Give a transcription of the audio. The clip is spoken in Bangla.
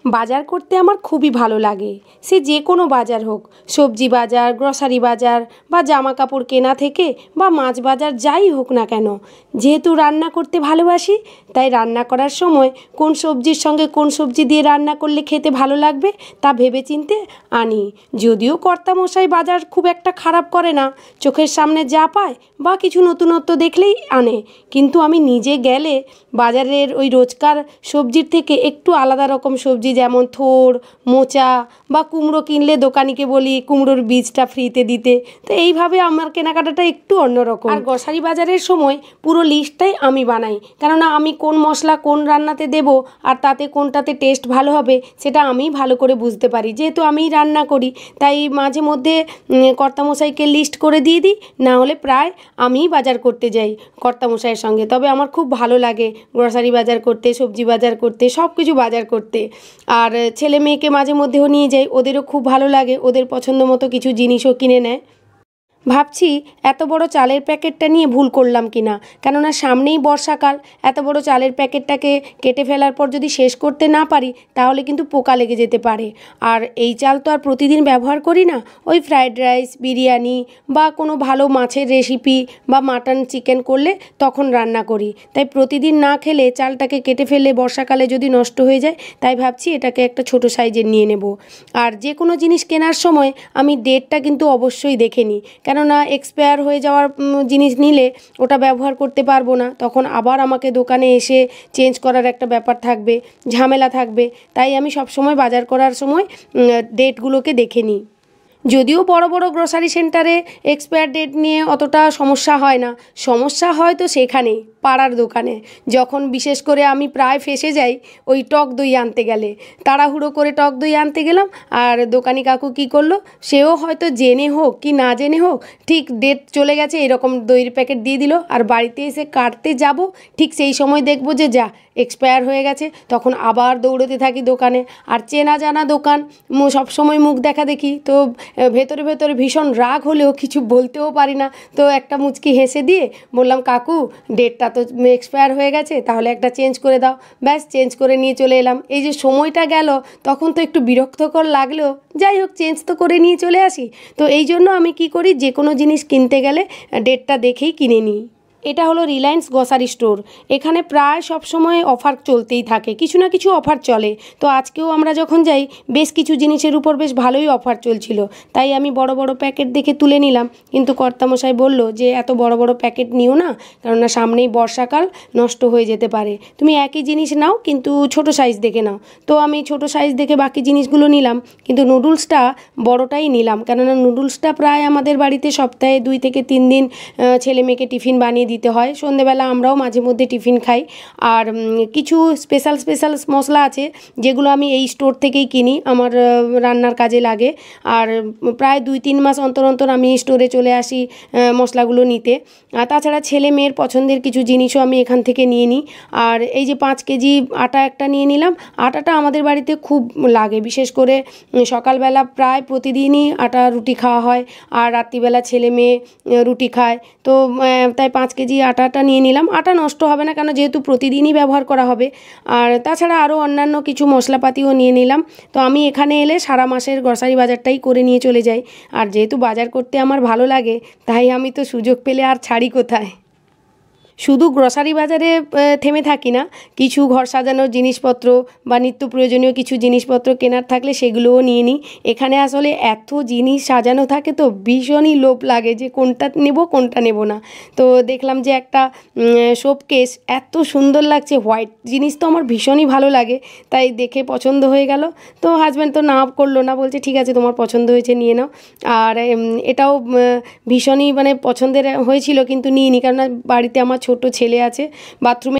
বাজার করতে আমার খুবই ভালো লাগে। সে যে কোনো বাজার হোক, সবজি বাজার, গ্রসারি বাজার বা জামা কাপড় কেনা থেকে বা মাছ বাজার যাই হোক না কেন, যেহেতু রান্না করতে ভালোবাসি তাই রান্না করার সময় কোন সবজির সঙ্গে কোন সবজি দিয়ে রান্না করলে খেতে ভালো লাগবে তা ভেবেচিন্তে আনি। যদিও কর্তামশাই বাজার খুব একটা খারাপ করে না, চোখের সামনে যা পায় বা কিছু নতুনত্ব দেখলেই আনে, কিন্তু আমি নিজে গেলে বাজারের ওই রোজকার সবজির থেকে একটু আলাদা রকম সবজি, যেমন থোড়, মোচা বা কুমড়ো কিনলে দোকানিকে বলি কুমড়োর বীজটা ফ্রিতে দিতে। তো এইভাবে আমার কেনাকাটাটা একটু অন্যরকম। আর গ্রসারি বাজারের সময় পুরো লিস্টটাই আমি বানাই, কেননা আমি কোন মশলা কোন রান্নাতে দেব আর তাতে কোনটাতে টেস্ট ভালো হবে সেটা আমিই ভালো করে বুঝতে পারি। যেহেতু আমিই রান্না করি তাই মাঝে মধ্যে কর্তামশাইকে লিস্ট করে দিয়ে দিই, না হলে প্রায় আমিই বাজার করতে যাই কর্তামশাইয়ের সঙ্গে। তবে আমার খুব ভালো লাগে গ্রসারি বাজার করতে, সবজি বাজার করতে, সব কিছু বাজার করতে। আর ছেলে মেয়েকে মাঝে মধ্যেও নিয়ে যাই, ওদেরও খুব ভালো লাগে, ওদের পছন্দ মতো কিছু জিনিসও কিনে নেয়। ভাবছি এত বড় চালের প্যাকেটটা নিয়ে ভুল করলাম কিনা, কেননা সামনেই বর্ষাকাল। এত বড় চালের প্যাকেটটাকে কেটে ফেলার পর যদি শেষ করতে না পারি তাহলে কিন্তু পোকা লেগে যেতে পারে। আর এই চাল তো আর প্রতিদিন ব্যবহার করি না, ওই ফ্রায়েড রাইস, বিরিয়ানি বা কোনো ভালো মাছের রেসিপি বা মাটন চিকেন করলে তখন রান্না করি। তাই প্রতিদিন না খেলে চালটাকে কেটে ফেলে বর্ষাকালে যদি নষ্ট হয়ে যায়, তাই ভাবছি এটাকে একটা ছোট সাইজের নিয়ে নেব। আর যে কোনো জিনিস কেনার সময় আমি ডেটটা কিন্তু অবশ্যই দেখে নিই, কেননা এক্সপায়ার হয়ে যাওয়ার জিনিস নিলে ওটা ব্যবহার করতে পারবো না, তখন আবার আমাকে দোকানে এসে চেঞ্জ করার একটা ব্যাপার থাকবে, ঝামেলা থাকবে। তাই আমি সবসময় বাজার করার সময় ডেটগুলোকে দেখে নিই। যদিও বড় বড় গ্রসারি সেন্টারে এক্সপায়ার ডেট নিয়ে অতটা সমস্যা হয় না, সমস্যা হয় তো সেখানেই পাড়ার দোকানে, যখন বিশেষ করে আমি প্রায় ফেঁসে যাই ওই টক দই আনতে গেলে। তাড়াহুড়ো করে টক দই আনতে গেলাম আর দোকানি কাকু কী করলো, সেও হয়তো জেনে হোক কি না জেনে হোক ঠিক ডেট চলে গেছে এরকম দইয়ের প্যাকেট দিয়ে দিল। আর বাড়িতে এসে কাটতে যাব, ঠিক সেই সময় দেখবো যে যা এক্সপায়ার হয়ে গেছে, তখন আবার দৌড়তে থাকি দোকানে। আর চেনা জানা দোকান, সবসময় মুখ দেখা দেখি, তো ভেতরে ভেতরে ভীষণ রাগ হলেও কিছু বলতেও পারি না। তো একটা মুচকি হেসে দিয়ে বললাম, কাকু ডেটটা তো এক্সপায়ার হয়ে গেছে, তাহলে একটা চেঞ্জ করে দাও। ব্যাস চেঞ্জ করে নিয়ে চলে এলাম। এই যে সময়টা গেল তখন তো একটু বিরক্তকর লাগলেও যাই হোক চেঞ্জ তো করে নিয়ে চলে আসি। তো এই জন্য আমি কি করি, যে কোনো জিনিস কিনতে গেলে ডেটটা দেখেই কিনে নিই। এটা হলো রিলায়েন্স গ্রসারি স্টোর। এখানে প্রায় সব সময় অফার চলতেই থাকে, কিছু না কিছু অফার চলে। তো আজকেও আমরা যখন যাই বেশ কিছু জিনিসের উপর বেশ ভালোই অফার চলছিল, তাই আমি বড় বড় প্যাকেট দেখে তুলে নিলাম। কিন্তু কর্তামশাই বলল যে এত বড় বড় প্যাকেট নিও না, কেননা সামনেই বর্ষাকাল, নষ্ট হয়ে যেতে পারে। তুমি একই জিনিস নাও কিন্তু ছোট সাইজ দেখে নাও। তো আমি ছোট সাইজ দেখে বাকি জিনিসগুলো নিলাম, কিন্তু নুডলসটা বড়টাই নিলাম, কেননা নুডলসটা প্রায় আমাদের বাড়িতে সপ্তাহে 2 থেকে 3 দিন ছেলে মেয়েকে টিফিন বানিয়ে দিতে হয়। সন্ধেবেলা আমরাও মাঝে মধ্যে টিফিন খাই। আর কিছু স্পেশাল স্পেশাল মশলা আছে যেগুলো আমি এই স্টোর থেকেই কিনি, আমার রান্নার কাজে লাগে। আর প্রায় 2-3 মাস অন্তর অন্তর আমি স্টোরে চলে আসি মশলাগুলো নিতে। আর তাছাড়া ছেলে মেয়ের পছন্দের কিছু জিনিসও আমি এখান থেকে নিয়ে নিই। আর এই যে 5 কেজি আটা একটা নিয়ে নিলাম। আটাটা আমাদের বাড়িতে খুব লাগে, বিশেষ করে সকালবেলা প্রায় প্রতিদিনই আটা রুটি খাওয়া হয়, আর রাত্রিবেলা ছেলে মেয়ে রুটি খায়। তো তাই 5 কেজি আটাটা নিয়ে নিলাম। আটা নষ্ট হবে না, কেন যেহেতু প্রতিদিনই ব্যবহার করা হবে। আর তাছাড়া আরও অন্যান্য কিছু মশলাপাতিও নিয়ে নিলাম। তো আমি এখানে এলে সারা মাসের গ্রসারি বাজারটাই করে নিয়ে চলে যাই। আর যেহেতু বাজার করতে আমার ভালো লাগে তাই আমি তো সুযোগ পেলে আর ছাড়ি কোথায়। শুধু গ্রসারি বাজারে থেমে থাকি না, কিছু ঘর সাজানোর জিনিসপত্র বা নিত্য প্রয়োজনীয় কিছু জিনিসপত্র কেনার থাকলে সেগুলোও নিয়ে নিই। এখানে আসলে এত জিনিস সাজানো থাকে তো ভীষণই লোভ লাগে যে কোনটা নেব কোনটা নেব না। তো দেখলাম যে একটা শোকেস এত সুন্দর লাগছে, হোয়াইট জিনিস তো আমার ভীষণই ভালো লাগে, তাই দেখে পছন্দ হয়ে গেল। তো হাজব্যান্ড তো না করলো না, বলছে ঠিক আছে তোমার পছন্দ হয়েছে নিয়ে নাও। আর এটাও ভীষণই মানে পছন্দের হয়েছিল, কিন্তু নিইনি, কারণ বাড়িতে আমার ছোট ছেলে আছে, বাথরুমে